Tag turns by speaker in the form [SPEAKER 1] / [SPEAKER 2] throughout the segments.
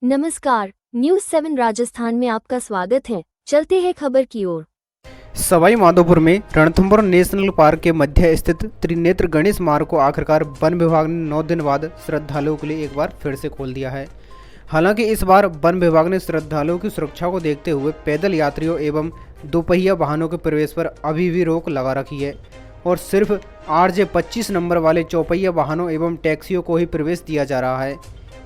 [SPEAKER 1] नमस्कार, न्यूज़ 7 राजस्थान में आपका स्वागत है। चलते हैं खबर की ओर।
[SPEAKER 2] सवाई माधोपुर में रणथंभौर नेशनल पार्क के मध्य स्थित त्रिनेत्र गणेश मार्ग को आखिरकार वन विभाग ने 9 दिन बाद श्रद्धालुओं के लिए एक बार फिर से खोल दिया है। हालांकि इस बार वन विभाग ने श्रद्धालुओं की सुरक्षा को देखते हुए पैदल यात्रियों एवं दोपहिया वाहनों के प्रवेश पर अभी भी रोक लगा रखी है और सिर्फ RJ 25 नंबर वाले चौपहिया वाहनों एवं टैक्सियों को ही प्रवेश दिया जा रहा है।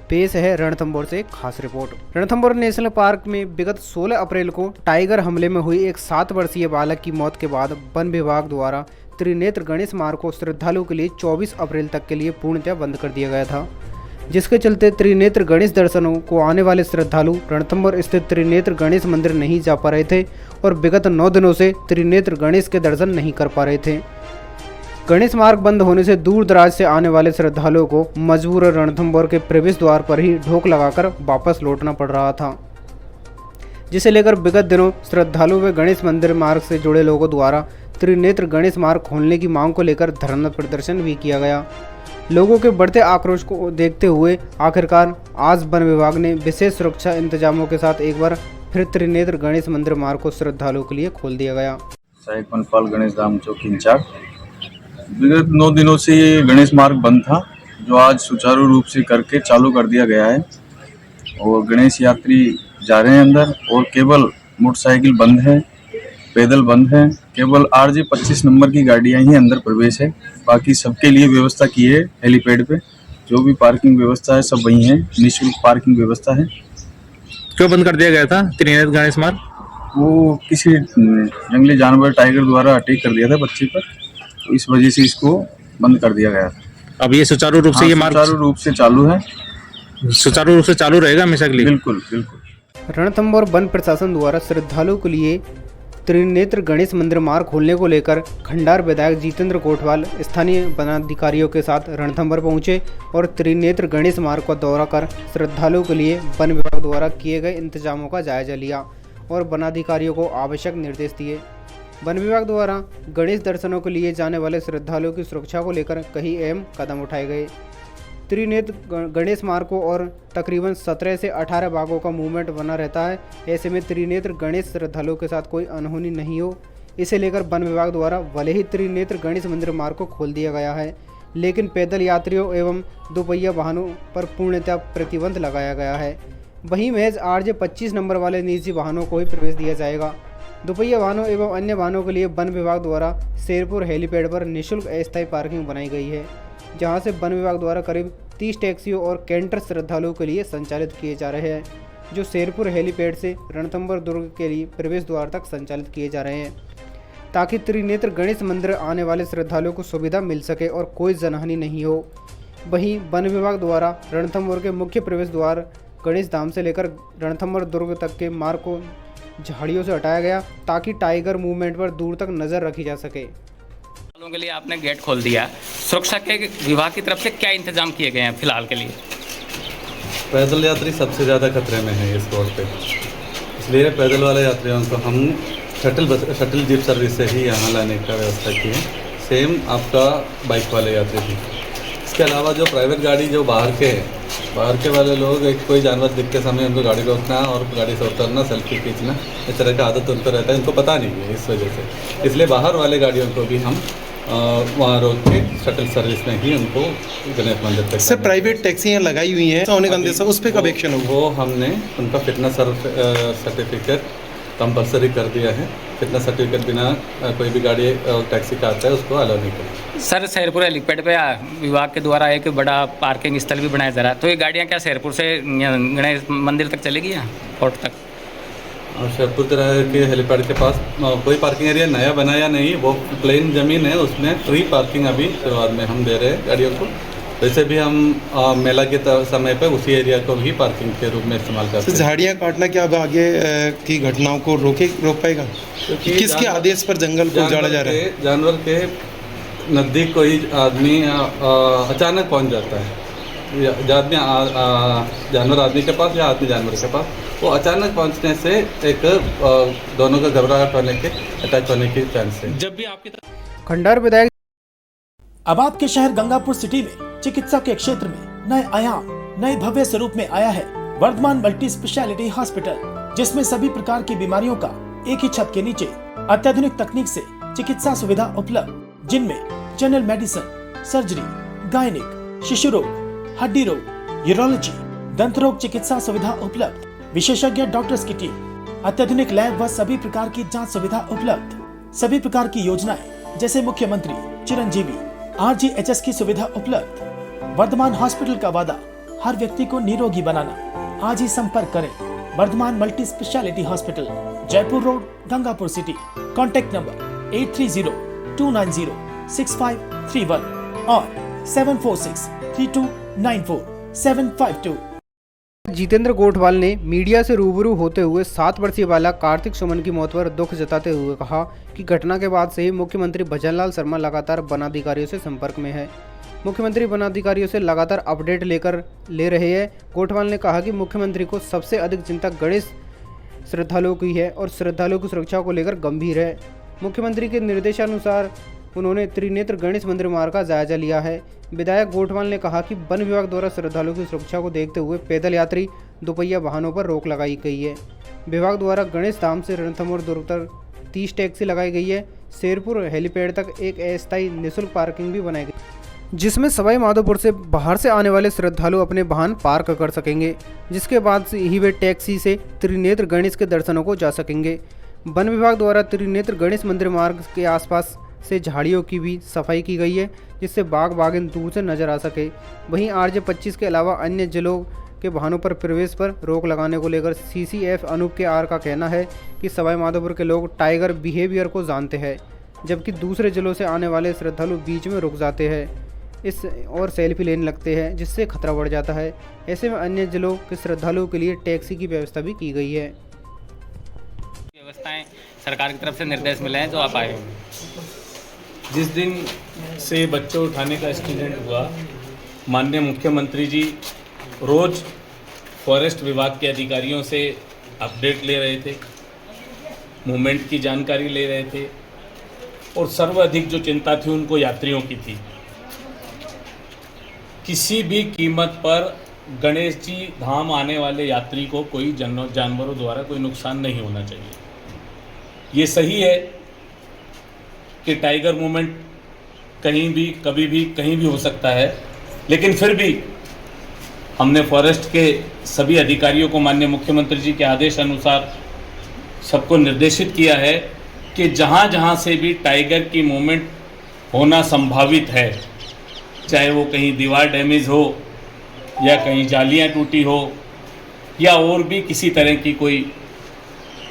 [SPEAKER 2] पेश है रणथंभौर से खास रिपोर्ट। रणथंभौर नेशनल पार्क में विगत 16 अप्रैल को टाइगर हमले में हुई एक 7 वर्षीय बालक की मौत के बाद वन विभाग द्वारा त्रिनेत्र गणेश मार्ग को श्रद्धालुओं के लिए 24 अप्रैल तक के लिए पूर्णतः बंद कर दिया गया था, जिसके चलते त्रिनेत्र गणेश दर्शनों को आने वाले श्रद्धालु रणथंभौर स्थित त्रिनेत्र गणेश मंदिर नहीं जा पा रहे थे और विगत 9 दिनों से त्रिनेत्र गणेश के दर्शन नहीं कर पा रहे थे। गणेश मार्ग बंद होने से दूर दराज से आने वाले श्रद्धालुओं को मजबूर रणथंभौर के प्रवेश द्वार पर ही ढोक लगाकर वापस लौटना पड़ रहा था, जिसे लेकर विगत दिनों श्रद्धालुओं व गणेश मंदिर मार्ग से जुड़े लोगों द्वारा त्रिनेत्र गणेश मार्ग खोलने की मांग को लेकर धरना प्रदर्शन भी किया गया। लोगों के बढ़ते आक्रोश को देखते हुए आखिरकार आज वन विभाग ने विशेष सुरक्षा इंतजामों के साथ एक बार फिर त्रिनेत्र गणेश मंदिर मार्ग को श्रद्धालुओं के लिए खोल दिया गया।
[SPEAKER 3] सहायक वनपाल गणेश धाम चौक इंचार्ज। विगत 9 दिनों से ये गणेश मार्ग बंद था, जो आज सुचारू रूप से करके चालू कर दिया गया है और गणेश यात्री जा रहे हैं अंदर और केवल मोटरसाइकिल बंद है, पैदल बंद है। केवल RJ 25 नंबर की गाड़ियां ही अंदर प्रवेश है। बाकी सबके लिए व्यवस्था की है। हेलीपैड पे जो भी पार्किंग व्यवस्था है सब वही है, निःशुल्क पार्किंग व्यवस्था है।
[SPEAKER 4] क्यों बंद कर दिया गया था त्रिनेत्र गणेश मार्ग?
[SPEAKER 3] वो किसी जंगली जानवर टाइगर द्वारा अटैक कर दिया था बच्चे पर, तो इस वजह से इसको बंद कर दिया गया था।
[SPEAKER 4] अब ये सुचारू रूप से ये मार्ग
[SPEAKER 3] सुचारू रूप से चालू है,
[SPEAKER 4] सुचारू रूप से चालू रहेगा हमेशा के लिए?
[SPEAKER 3] बिल्कुल बिल्कुल।
[SPEAKER 2] रणथंभौर वन प्रशासन द्वारा श्रद्धालुओं के लिए त्रिनेत्र गणेश मंदिर मार्ग खोलने को लेकर खंडार विधायक जितेंद्र कोटवाल स्थानीय वनाधिकारियों के साथ रणथंभौर पहुंचे और त्रिनेत्र गणेश मार्ग का दौरा कर श्रद्धालुओं के लिए वन विभाग द्वारा किए गए इंतजामों का जायजा लिया और वनाधिकारियों को आवश्यक निर्देश दिए। वन विभाग द्वारा गणेश दर्शनों के लिए जाने वाले श्रद्धालुओं की सुरक्षा को लेकर कई अहम कदम उठाए गए। त्रिनेत्र गणेश मार्ग को और तकरीबन 17 से 18 भागों का मूवमेंट बना रहता है। ऐसे में त्रिनेत्र गणेश श्रद्धालुओं के साथ कोई अनहोनी नहीं हो, इसे लेकर वन विभाग द्वारा भले ही त्रिनेत्र गणेश मंदिर मार्ग को खोल दिया गया है, लेकिन पैदल यात्रियों एवं दोपहिया वाहनों पर पूर्णतः प्रतिबंध लगाया गया है। वहीं महज RJ 25 नंबर वाले निजी वाहनों को ही प्रवेश दिया जाएगा। दोपहिया वाहनों एवं अन्य वाहनों के लिए वन विभाग द्वारा शेरपुर हेलीपैड पर निःशुल्क अस्थायी पार्किंग बनाई गई है, जहां से वन विभाग द्वारा करीब 30 टैक्सियों और कैंटर श्रद्धालुओं के लिए संचालित किए जा रहे हैं, जो शेरपुर हेलीपैड से रणथंभौर दुर्ग के लिए प्रवेश द्वार तक संचालित किए जा रहे हैं, ताकि त्रिनेत्र गणेश मंदिर आने वाले श्रद्धालुओं को सुविधा मिल सके और कोई जनहानि नहीं हो। वहीं वन विभाग द्वारा रणथंभौर के मुख्य प्रवेश द्वार गणेश धाम से लेकर रणथंभौर दुर्ग तक के मार्ग को झाड़ियों से हटाया गया, ताकि टाइगर मूवमेंट पर दूर तक नजर रखी जा सके।
[SPEAKER 5] के लिए आपने गेट खोल दिया, सुरक्षा के विभाग की तरफ से क्या इंतजाम किए गए हैं फिलहाल के लिए?
[SPEAKER 6] पैदल यात्री सबसे ज़्यादा खतरे में है इस रोड पे, इसलिए पैदल वाले यात्रियों को हम शटल जीप सर्विस से ही यहाँ लाने का व्यवस्था की है। सेम आपका बाइक वाले यात्री भी। इसके अलावा जो प्राइवेट गाड़ी जो बाहर के वाले लोग, एक कोई जानवर दिखते समय उनको गाड़ी रोकना और गाड़ी से उतरना, सेल्फी खींचना, इस तरह का आदत उनको रहता है, इनको पता नहीं है इस वजह से। इसलिए बाहर वाले गाड़ियों को भी हम वहाँ रोक के शटल सर्विस में ही उनको गणेश मंदिर तक।
[SPEAKER 7] सर, प्राइवेट टैक्सियाँ लगाई हुई हैं सोने कंधे से, उस पर कब एक्शन होगा?
[SPEAKER 6] वो हमने उनका फिटनेस सर्टिफिकेट कंपलसरी कर दिया है। फिटनेस सर्टिफिकेट बिना कोई भी गाड़ी और टैक्सी का आता है उसको अलाउ नहीं करें।
[SPEAKER 5] सर, शेरपुर हेलीपैड पे विभाग के द्वारा एक बड़ा पार्किंग स्थल भी बनाया जा रहा है, तो ये गाड़ियाँ क्या शेरपुर से गणेश मंदिर तक चलेगी या फोर्ट तक?
[SPEAKER 6] और शेरपुर के हेलीपैड के पास कोई पार्किंग एरिया नया बनाया नहीं, वो प्लेन ज़मीन है, उसमें फ्री पार्किंग अभी शुरुआत में हम दे रहे हैं गाड़ियों को। वैसे भी हम मेला के समय पर उसी एरिया को भी पार्किंग के रूप में इस्तेमाल करते हैं।
[SPEAKER 7] झाड़ियाँ काटना क्या अब आगे की घटनाओं को रोक पाएगा? किसके आदेश पर जंगल को उजाड़ा जा रहा है?
[SPEAKER 6] जानवर के नज़दीक कोई आदमी अचानक पहुंच जाता है, जानवर आदमी के पास या आदमी जानवर के पास, वो अचानक पहुंचने से एक दोनों का घबराहट होने के, अटैक होने की चांस है।
[SPEAKER 5] जब भी आपकी
[SPEAKER 2] खंडार विधायक।
[SPEAKER 8] अब आपके शहर गंगापुर सिटी में चिकित्सा के क्षेत्र में नए आयाम, नए भव्य स्वरूप में आया है वर्धमान मल्टी स्पेशलिटी हॉस्पिटल, जिसमें सभी प्रकार की बीमारियों का एक ही छत के नीचे अत्याधुनिक तकनीक से चिकित्सा सुविधा उपलब्ध, जिनमें जनरल मेडिसिन, सर्जरी, गायनिक, शिशु रोग, हड्डी रोग, यूरोलॉजी, दंत रोग चिकित्सा सुविधा उपलब्ध, विशेषज्ञ डॉक्टर्स की टीम, अत्याधुनिक लैब व सभी प्रकार की जांच सुविधा उपलब्ध, सभी प्रकार की योजनाएं जैसे मुख्यमंत्री चिरंजीवी RGHS की सुविधा उपलब्ध। वर्धमान हॉस्पिटल का वादा हर व्यक्ति को निरोगी बनाना। आज ही संपर्क करें Vardhman multi speciality hospital, Jaipur road, Gangapur city. Contact number 8302906531 और 7463294752।
[SPEAKER 2] जितेंद्र गोठवाल ने मीडिया से रूबरू होते हुए 7 वर्षीय बालक कार्तिक सुमन की मौत पर दुख जताते हुए कहा कि घटना के बाद से ही मुख्यमंत्री भजनलाल शर्मा लगातार वनाधिकारियों से संपर्क में है। मुख्यमंत्री वनाधिकारियों से लगातार अपडेट ले रहे हैं। गोठवाल ने कहा कि मुख्यमंत्री को सबसे अधिक चिंता गणेश श्रद्धालुओं की है और श्रद्धालुओं की सुरक्षा को लेकर गंभीर है। मुख्यमंत्री के निर्देशानुसार उन्होंने त्रिनेत्र गणेश मंदिर मार्ग का जायजा लिया है। विधायक गोठवाल ने कहा कि वन विभाग द्वारा श्रद्धालुओं की सुरक्षा को देखते हुए पैदल यात्री, दोपहिया वाहनों पर रोक लगाई गई है। विभाग द्वारा गणेश धाम से रणथंभौर दूर तक 30 टैक्सी लगाई गई है। शेरपुर हेलीपैड तक एक अस्थायी निःशुल्क पार्किंग भी बनाई गई, जिसमें सवाई माधोपुर से बाहर से आने वाले श्रद्धालु अपने वाहन पार्क कर सकेंगे, जिसके बाद ही वे टैक्सी से त्रिनेत्र गणेश के दर्शनों को जा सकेंगे। वन विभाग द्वारा त्रिनेत्र गणेश मंदिर मार्ग के आसपास से झाड़ियों की भी सफाई की गई है, जिससे बाग बागिन दूर से नजर आ सके। वहीं RJ25 के अलावा अन्य जिलों के वाहनों पर प्रवेश पर रोक लगाने को लेकर CCF अनूप के आर का कहना है कि सवाई माधोपुर के लोग टाइगर बिहेवियर को जानते हैं, जबकि दूसरे जिलों से आने वाले श्रद्धालु बीच में रुक जाते हैं इस और सेल्फी लेने लगते हैं, जिससे खतरा बढ़ जाता है। ऐसे में अन्य जिलों के श्रद्धालुओं के लिए टैक्सी की व्यवस्था भी की गई है।
[SPEAKER 5] व्यवस्थाएं सरकार की तरफ से निर्देश मिले हैं जो आप आए।
[SPEAKER 9] जिस दिन से बच्चों उठाने का इंसिडेंट हुआ, माननीय मुख्यमंत्री जी रोज़ फॉरेस्ट विभाग के अधिकारियों से अपडेट ले रहे थे, मूवमेंट की जानकारी ले रहे थे और सर्वाधिक जो चिंता थी उनको यात्रियों की थी। किसी भी कीमत पर गणेश जी धाम आने वाले यात्री को कोई जानवरों द्वारा कोई नुकसान नहीं होना चाहिए। ये सही है कि टाइगर मूवमेंट कहीं भी कभी भी कहीं भी हो सकता है, लेकिन फिर भी हमने फॉरेस्ट के सभी अधिकारियों को माननीय मुख्यमंत्री जी के आदेश अनुसार सबको निर्देशित किया है कि जहाँ जहाँ से भी टाइगर की मूवमेंट होना संभावित है, चाहे वो कहीं दीवार डैमेज हो या कहीं जालियाँ टूटी हो या और भी किसी तरह की कोई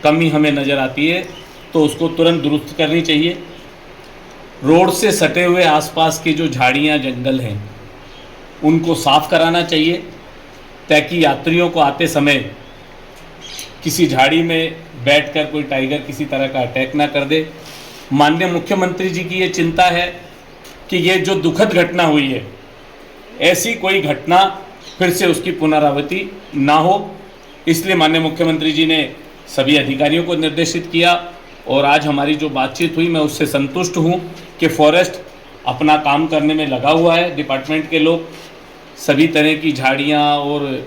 [SPEAKER 9] कमी हमें नज़र आती है, तो उसको तुरंत दुरुस्त करनी चाहिए। रोड से सटे हुए आसपास की जो झाड़ियाँ जंगल हैं उनको साफ़ कराना चाहिए, ताकि यात्रियों को आते समय किसी झाड़ी में बैठकर कोई टाइगर किसी तरह का अटैक ना कर दे। माननीय मुख्यमंत्री जी की ये चिंता है कि ये जो दुखद घटना हुई है, ऐसी कोई घटना फिर से उसकी पुनरावृत्ति ना हो, इसलिए माननीय मुख्यमंत्री जी ने सभी अधिकारियों को निर्देशित किया और आज हमारी जो बातचीत हुई मैं उससे संतुष्ट हूँ कि फॉरेस्ट अपना काम करने में लगा हुआ है। डिपार्टमेंट के लोग सभी तरह की झाड़ियाँ और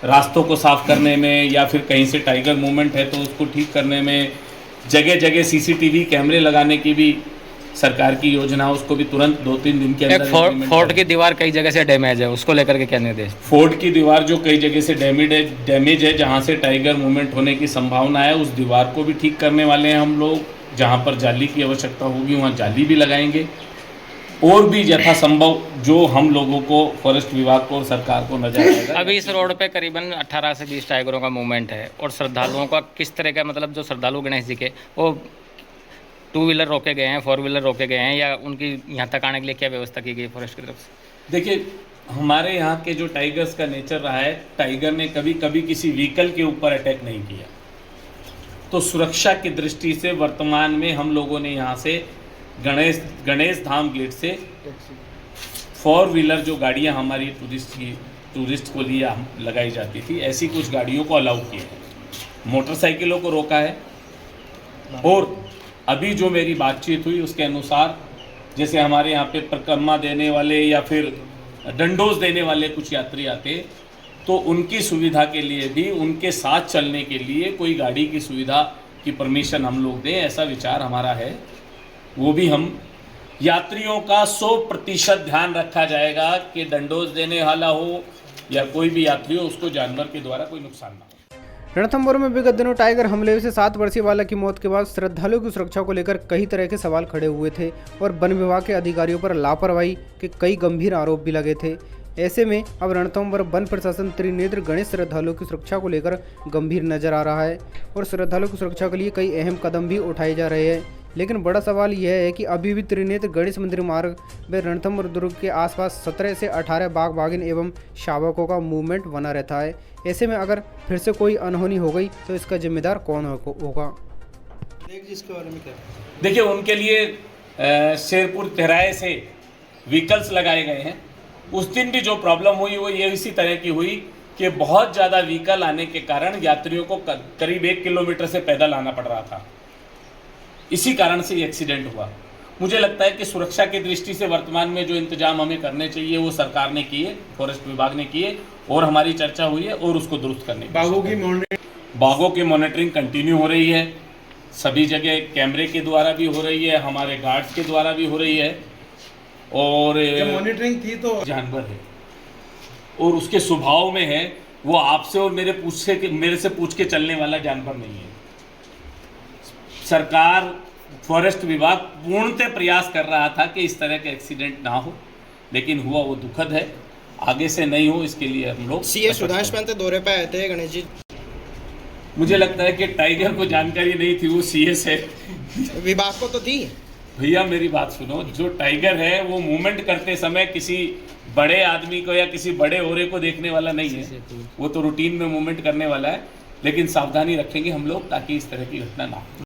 [SPEAKER 9] रास्तों को साफ़ करने में या फिर कहीं से टाइगर मूवमेंट है तो उसको ठीक करने में, जगह जगह CCTV कैमरे लगाने की भी सरकार की योजना, उसको भी तुरंत 2-3 दिन के अंदर।
[SPEAKER 5] फोर्ट की दीवार कई जगह से डैमेज है, उसको लेकर के क्या निर्देश?
[SPEAKER 9] फोर्ट की दीवार जो कई जगह से डैमेज है, जहाँ से टाइगर मूवमेंट होने की संभावना है, उस दीवार को भी ठीक करने वाले हैं हम लोग। जहाँ पर जाली की आवश्यकता होगी वहाँ जाली भी लगाएंगे और भी यथासंभव जो हम लोगों को, फॉरेस्ट विभाग को और सरकार को नजर आएगा।
[SPEAKER 5] अभी इस रोड पे करीबन 18 से 20 टाइगरों का मूवमेंट है और श्रद्धालुओं का किस तरह का, मतलब जो श्रद्धालु गणेश जी के वो 2 व्हीलर रोके गए हैं, 4 व्हीलर रोके गए हैं, या उनकी यहाँ तक आने के लिए क्या व्यवस्था की गई फॉरेस्ट की तरफ से?
[SPEAKER 9] देखिए, हमारे यहाँ के जो टाइगर्स का नेचर रहा है, टाइगर ने कभी किसी व्हीकल के ऊपर अटैक नहीं किया। तो सुरक्षा की दृष्टि से वर्तमान में हम लोगों ने यहाँ से गणेश धाम गेट से 4 व्हीलर जो गाड़ियाँ हमारी टूरिस्ट को लिए लगाई जाती थी, ऐसी कुछ गाड़ियों को अलाउ किया है। मोटरसाइकिलों को रोका है और अभी जो मेरी बातचीत हुई उसके अनुसार जैसे हमारे यहाँ पे परिक्रमा देने वाले या फिर डंडोज देने वाले कुछ यात्री आते, तो उनकी सुविधा के लिए भी, उनके साथ चलने के लिए कोई गाड़ी की सुविधा की परमिशन हम लोग दें, ऐसा विचार हमारा है। वो भी हम यात्रियों का 100% ध्यान रखा जाएगा कि डंडोज देने वाला हो या कोई भी यात्री हो, उसको जानवर के द्वारा कोई नुकसान ना हो।
[SPEAKER 2] रणथंभौर में विगत दिनों टाइगर हमले से 7 वर्षीय बालक की मौत के बाद श्रद्धालुओं की सुरक्षा को लेकर कई तरह के सवाल खड़े हुए थे और वन विभाग के अधिकारियों पर लापरवाही के कई गंभीर आरोप भी लगे थे। ऐसे में अब रणथंभौर वन प्रशासन त्रिनेत्र गणेश श्रद्धालुओं की सुरक्षा को लेकर गंभीर नजर आ रहा है और श्रद्धालुओं की सुरक्षा के लिए कई अहम कदम भी उठाए जा रहे हैं। लेकिन बड़ा सवाल यह है कि अभी भी त्रिनेत्र गणेश मंदिर मार्ग में रणथंभौर दुर्ग के आसपास 17 से 18 बाघ बाघिन एवं शावकों का मूवमेंट बना रहता है। ऐसे में अगर फिर से कोई अनहोनी हो गई तो इसका जिम्मेदार कौन होगा?
[SPEAKER 7] इसके बारे में क्या?
[SPEAKER 9] देखिए, उनके लिए शेरपुर तेहराए से व्हीकल्स लगाए गए हैं। उस दिन भी जो प्रॉब्लम हुई वो ये इसी तरह की हुई कि बहुत ज़्यादा व्हीकल आने के कारण यात्रियों को करीब 1 किलोमीटर से पैदल आना पड़ रहा था। इसी कारण से ये एक्सीडेंट हुआ। मुझे लगता है कि सुरक्षा की दृष्टि से वर्तमान में जो इंतजाम हमें करने चाहिए वो सरकार ने किए, फॉरेस्ट विभाग ने किए और हमारी चर्चा हुई है और उसको दुरुस्त करने की। बाघों की मॉनिटरिंग कंटिन्यू हो रही है, सभी जगह कैमरे के द्वारा भी हो रही है, हमारे गार्ड्स के द्वारा भी हो रही है। और
[SPEAKER 7] मॉनिटरिंग थी तो
[SPEAKER 9] जानवर है और उसके स्वभाव में है, वो आपसे और मेरे से पूछ के चलने वाला जानवर नहीं है। सरकार, फॉरेस्ट विभाग पूर्णतः प्रयास कर रहा था कि इस तरह के एक्सीडेंट ना हो, लेकिन हुआ वो दुखद है। आगे से नहीं हो इसके लिए हम लोग
[SPEAKER 10] सीए सुधांश पंत दौरे पे आए थे गणेश जी।
[SPEAKER 9] मुझे लगता है कि टाइगर को जानकारी नहीं थी, वो सीए से
[SPEAKER 10] विभाग को तो थी।
[SPEAKER 9] भैया मेरी बात सुनो, जो टाइगर है वो मूवमेंट करते समय किसी बड़े आदमी को या किसी बड़े ओरे को देखने वाला नहीं है, वो तो रूटीन में मूवमेंट करने वाला है। लेकिन सावधानी रखेंगे हम लोग ताकि इस तरह की घटना ना हो।